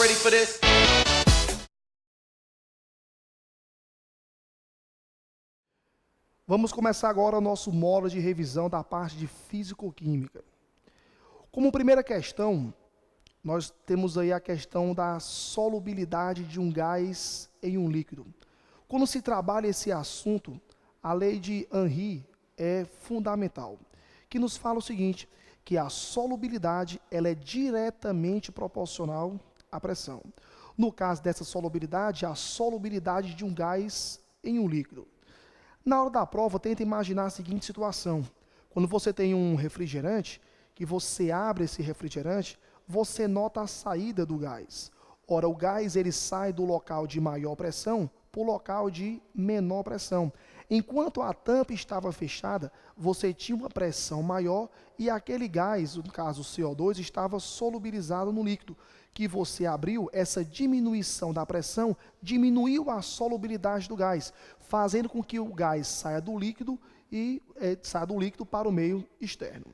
ready for this? Vamos começar agora o nosso módulo de revisão da parte de Físico-Química. Como primeira questão, nós temos aí a questão da solubilidade de um gás em um líquido. Quando se trabalha esse assunto, a lei de Henry é fundamental, que nos fala o seguinte, que a solubilidade ela é diretamente proporcional à pressão. No caso dessa solubilidade, a solubilidade de um gás em um líquido. Na hora da prova, tenta imaginar a seguinte situação. Quando você tem um refrigerante, que você abre esse refrigerante, você nota a saída do gás. Ora, o gás ele sai do local de maior pressão para o local de menor pressão. Enquanto a tampa estava fechada, você tinha uma pressão maior e aquele gás, no caso o CO2, estava solubilizado no líquido. Que você abriu, essa diminuição da pressão diminuiu a solubilidade do gás, fazendo com que o gás saia do líquido para o meio externo.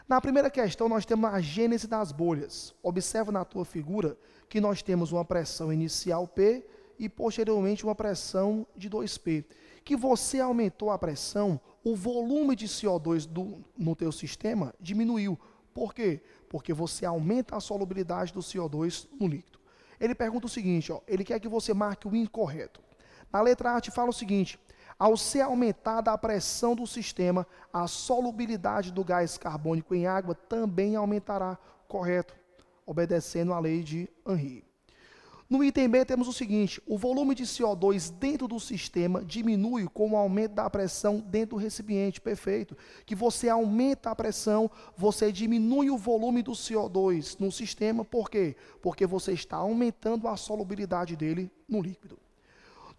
Na primeira questão, nós temos a gênese das bolhas. Observa na tua figura que nós temos uma pressão inicial P e posteriormente uma pressão de 2P. Que você aumentou a pressão, o volume de CO2 no teu sistema diminuiu. Por quê? Porque você aumenta a solubilidade do CO2 no líquido. Ele pergunta o seguinte, ele quer que você marque o incorreto. Na letra A te fala o seguinte, ao ser aumentada a pressão do sistema, a solubilidade do gás carbônico em água também aumentará, correto? Obedecendo à lei de Henry. No item B temos o seguinte, o volume de CO2 dentro do sistema diminui com o aumento da pressão dentro do recipiente, perfeito. Que você aumenta a pressão, você diminui o volume do CO2 no sistema, por quê? Porque você está aumentando a solubilidade dele no líquido.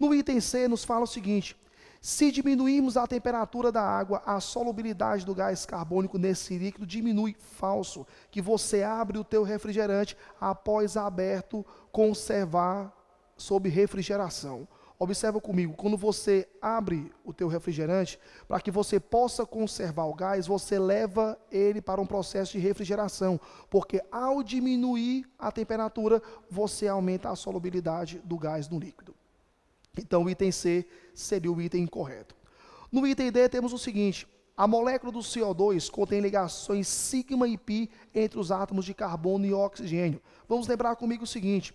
No item C nos fala o seguinte, se diminuirmos a temperatura da água, a solubilidade do gás carbônico nesse líquido diminui, falso, que você abre o teu refrigerante após aberto, conservar sob refrigeração. Observa comigo, quando você abre o teu refrigerante, para que você possa conservar o gás, você leva ele para um processo de refrigeração, porque ao diminuir a temperatura, você aumenta a solubilidade do gás no líquido. Então, o item C seria o item incorreto. No item D, temos o seguinte, a molécula do CO2 contém ligações sigma e π entre os átomos de carbono e oxigênio. Vamos lembrar comigo o seguinte,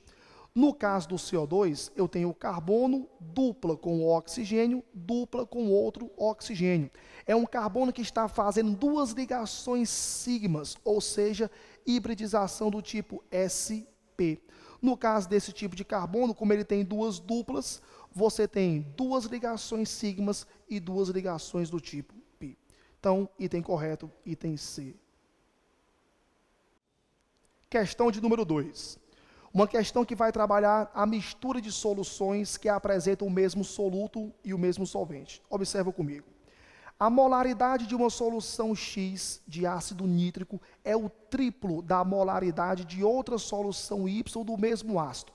no caso do CO2, eu tenho o carbono dupla com o oxigênio, dupla com outro oxigênio. É um carbono que está fazendo duas ligações sigmas, ou seja, hibridização do tipo sp. No caso desse tipo de carbono, como ele tem duas duplas, você tem duas ligações sigmas e duas ligações do tipo π. Então, item correto, item C. Questão de número 2. Uma questão que vai trabalhar a mistura de soluções que apresentam o mesmo soluto e o mesmo solvente. Observa comigo. A molaridade de uma solução X de ácido nítrico é o triplo da molaridade de outra solução Y do mesmo ácido.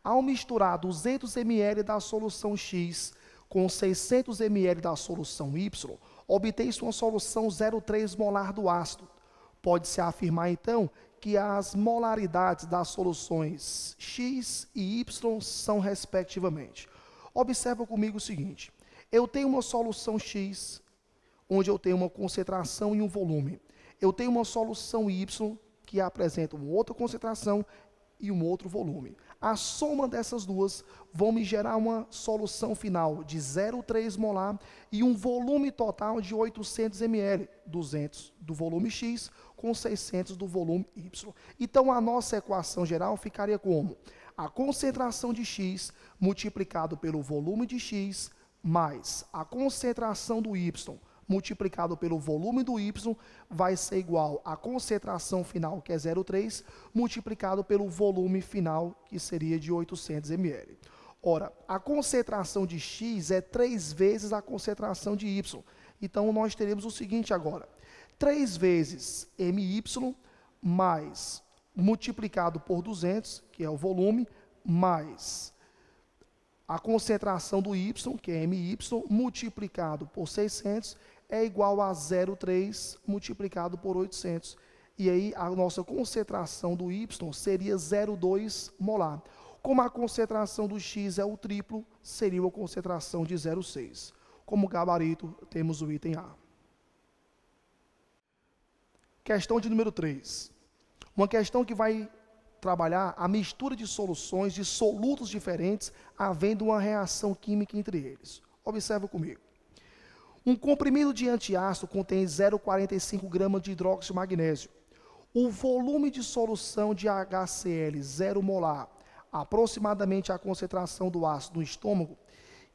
Ao misturar 200 ml da solução X com 600 ml da solução Y, obtém-se uma solução 0,3 molar do ácido. Pode-se afirmar, então, que as molaridades das soluções X e Y são respectivamente. Observa comigo o seguinte, eu tenho uma solução X, onde eu tenho uma concentração e um volume. Eu tenho uma solução Y, que apresenta uma outra concentração e um outro volume. A soma dessas duas vão me gerar uma solução final de 0,3 molar e um volume total de 800 ml, 200 do volume X com 600 do volume Y. Então, a nossa equação geral ficaria como? A concentração de X multiplicado pelo volume de X mais a concentração do Y multiplicado pelo volume do Y vai ser igual à concentração final, que é 0,3, multiplicado pelo volume final, que seria de 800 ml. Ora, a concentração de X é 3 vezes a concentração de Y. Então, nós teremos o seguinte agora, 3 vezes MY mais multiplicado por 200, que é o volume, mais a concentração do Y, que é MY, multiplicado por 600, é igual a 0,3 multiplicado por 800. e aí a nossa concentração do Y seria 0,2 molar. Como a concentração do X é o triplo, seria a concentração de 0,6. Como gabarito, temos o item A. Questão de número 3. Uma questão que vai trabalhar a mistura de soluções de solutos diferentes, havendo uma reação química entre eles. Observa comigo. Um comprimido de antiácido contém 0,45 gramas de hidróxido de magnésio. O volume de solução de HCl 0 molar, aproximadamente a concentração do ácido no estômago,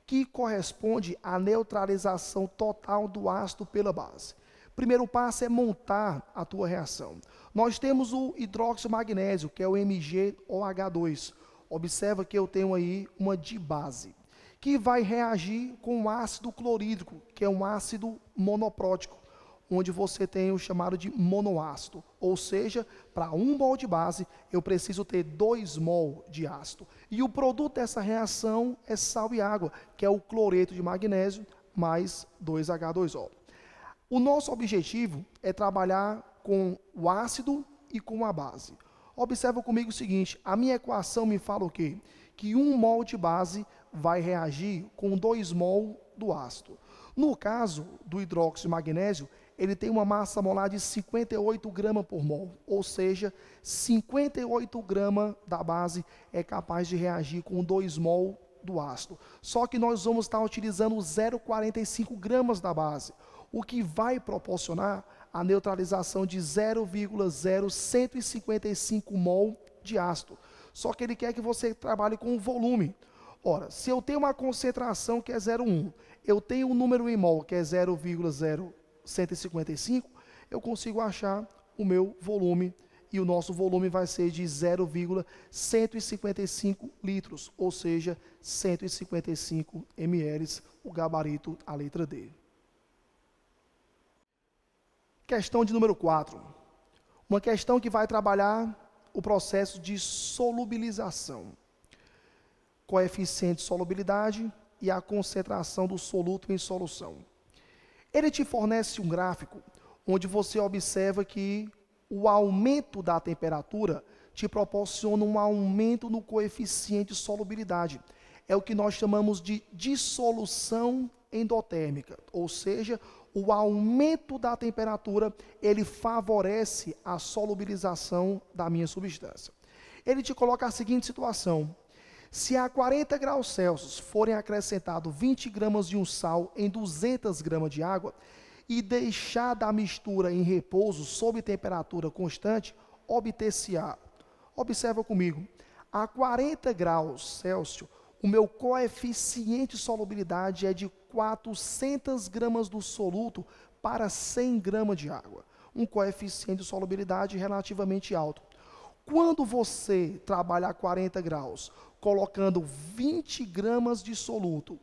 que corresponde à neutralização total do ácido pela base. Primeiro passo é montar a tua reação. Nós temos o hidróxido de magnésio, que é o MgOH2. Observa que eu tenho aí uma dibase, que vai reagir com o ácido clorídrico, que é um ácido monoprótico, onde você tem o chamado de monoácido. Ou seja, para 1 mol de base, eu preciso ter 2 mol de ácido. E o produto dessa reação é sal e água, que é o cloreto de magnésio mais 2H2O. O nosso objetivo é trabalhar com o ácido e com a base. Observa comigo o seguinte, a minha equação me fala o quê? Que 1 mol de base vai reagir com 2 mol do ácido. No caso do hidróxido de magnésio, ele tem uma massa molar de 58 gramas por mol, ou seja, 58 gramas da base é capaz de reagir com 2 mol do ácido. Só que nós vamos estar utilizando 0,45 gramas da base, o que vai proporcionar a neutralização de 0,0155 mol de ácido. Só que ele quer que você trabalhe com o volume. Ora, se eu tenho uma concentração que é 0,1, eu tenho um número em mol que é 0,0155, eu consigo achar o meu volume, e o nosso volume vai ser de 0,155 litros, ou seja, 155 ml, o gabarito, a letra D. Questão de número 4. Uma questão que vai trabalhar o processo de solubilização. Coeficiente de solubilidade e a concentração do soluto em solução. Ele te fornece um gráfico onde você observa que o aumento da temperatura te proporciona um aumento no coeficiente de solubilidade. É o que nós chamamos de dissolução endotérmica, ou seja, o aumento da temperatura, ele favorece a solubilização da minha substância. Ele te coloca a seguinte situação: se a 40 graus Celsius forem acrescentados 20 gramas de um sal em 200 gramas de água e deixar da mistura em repouso sob temperatura constante, obter-se-á. Observa comigo, a 40 graus Celsius, o meu coeficiente de solubilidade é de 400 gramas do soluto para 100 gramas de água. Um coeficiente de solubilidade relativamente alto. Quando você trabalha a 40 graus, colocando 20 gramas de soluto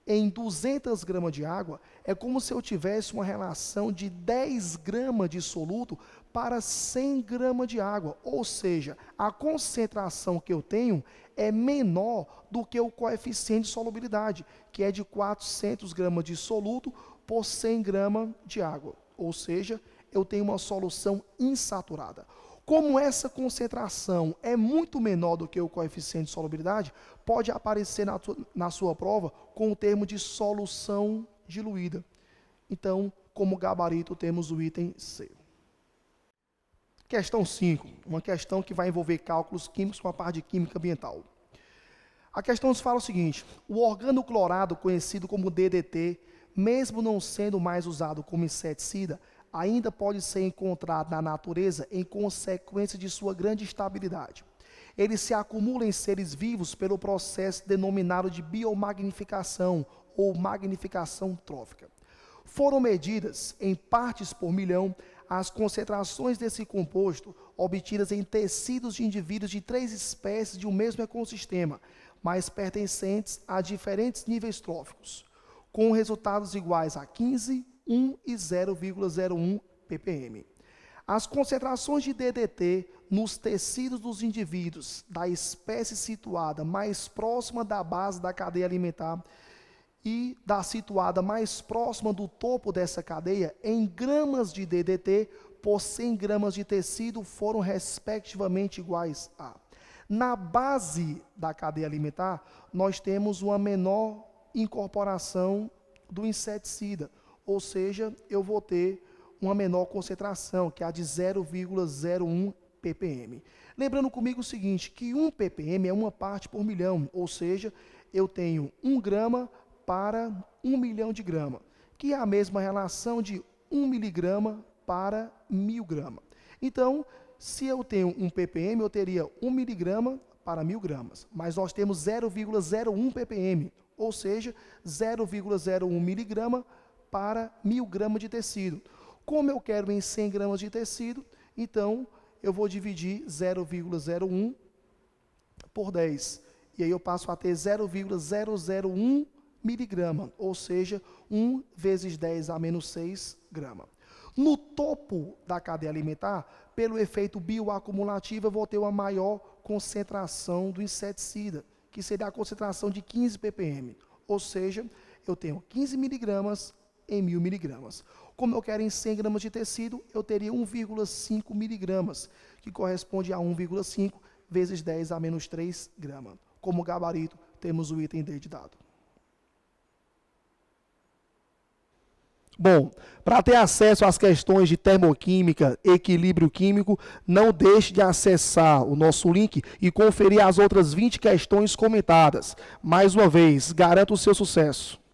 em 200 gramas de água, é como se eu tivesse uma relação de 10 gramas de soluto para 100 gramas de água. Ou seja, a concentração que eu tenho é menor do que o coeficiente de solubilidade, que é de 400 gramas de soluto por 100 gramas de água. Ou seja, eu tenho uma solução insaturada. Como essa concentração é muito menor do que o coeficiente de solubilidade, pode aparecer na sua prova com o termo de solução diluída. Então, como gabarito, temos o item C. Questão 5, uma questão que vai envolver cálculos químicos com a parte de química ambiental. A questão nos fala o seguinte: o organoclorado, conhecido como DDT, mesmo não sendo mais usado como inseticida, ainda pode ser encontrado na natureza em consequência de sua grande estabilidade. Ele se acumula em seres vivos pelo processo denominado de biomagnificação ou magnificação trófica. Foram medidas em partes por milhão as concentrações desse composto obtidas em tecidos de indivíduos de 3 espécies de um mesmo ecossistema, mas pertencentes a diferentes níveis tróficos, com resultados iguais a 15, 1 e 0,01 ppm. As concentrações de DDT nos tecidos dos indivíduos da espécie situada mais próxima da base da cadeia alimentar e da situada mais próxima do topo dessa cadeia, em gramas de DDT por 100 gramas de tecido foram respectivamente iguais a. Na base da cadeia alimentar, nós temos uma menor incorporação do inseticida, ou seja, eu vou ter uma menor concentração, que é a de 0,01 ppm. Lembrando comigo o seguinte, que 1 ppm é uma parte por milhão, ou seja, eu tenho 1 grama para 1 milhão de grama, que é a mesma relação de 1 miligrama para 1000 gramas. Então, se eu tenho 1 ppm, eu teria 1 miligrama para 1000 gramas, mas nós temos 0,01 ppm, ou seja, 0,01 miligrama para 1000 gramas de tecido. Como eu quero em 100 gramas de tecido, então eu vou dividir 0,01 por 10. E aí eu passo a ter 0,001 miligrama, ou seja, 1 vezes 10 a menos 6 grama. No topo da cadeia alimentar, pelo efeito bioacumulativo, eu vou ter uma maior concentração do inseticida, que seria a concentração de 15 ppm. Ou seja, eu tenho 15 miligramas em 1000 miligramas. Como eu quero em 100 gramas de tecido, eu teria 1,5 miligramas, que corresponde a 1,5 vezes 10 a menos 3 grama. Como gabarito, temos o item D de dado. Bom, para ter acesso às questões de termoquímica, equilíbrio químico, não deixe de acessar o nosso link e conferir as outras 20 questões comentadas. Mais uma vez, garanto o seu sucesso.